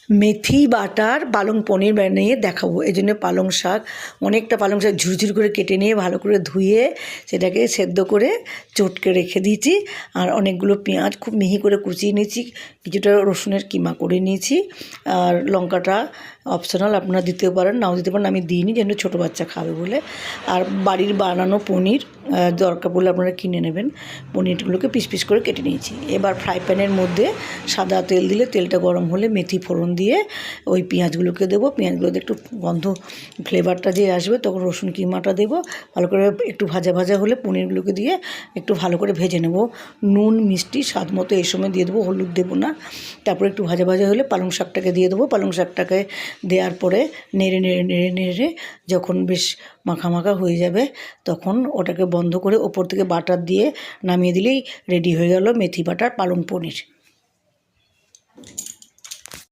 মেথি butter পালং পনির বানিয়ে দেখাবো। এই জন্য পালং শাক, অনেকটা পালং শাক ঝুরঝুর করে কেটে নিয়ে ভালো করে ধুয়ে সেটাকে সেদ্ধ করে চটকে রেখে দিয়েছি। আর অনেকগুলো পেঁয়াজ খুব মিহি করে কুচিয়ে নিয়েছি, কিছুটা রসুনের কিমা করে নিয়েছি। আর লঙ্কাটা অপশনাল, আপনারা দিতেও পারেন নাও দিতে পারেন, আমি দিইনি যেন ছোটো বাচ্চা খাবে বলে। আর বাড়ির বানানো পনির দরকার পড়লে আপনারা কিনে নেবেন। পনিরগুলোকে পিস পিস করে কেটে নিয়েছি। এবার ফ্রাই প্যানের মধ্যে সাদা তেল দিলে তেলটা গরম হলে মেথি ফোড়ন দিয়ে ওই পেঁয়াজগুলোকে দেবো। পেঁয়াজগুলোতে একটু গন্ধ ফ্লেভারটা যে আসবে তখন রসুন কিমাটা দেবো। ভালো করে একটু ভাজা ভাজা হলে পনিরগুলোকে দিয়ে একটু ভালো করে ভেজে নেব। নুন মিষ্টি স্বাদ মতো এই সময় দিয়ে দেবো, হলুদ দেবো না। তারপর একটু ভাজা ভাজা হলে পালং শাকটাকে দিয়ে দেবো। পালং শাকটাকে দেওয়ার পরে নেড়ে নেড়ে নেড়ে নেড়ে যখন বেশ মাখা মাখা হয়ে যাবে তখন ওটাকে বন্ধ করে ওপর থেকে বাটার দিয়ে নামিয়ে দিলেই রেডি হয়ে গেল মেথি বাটার পালং পনির।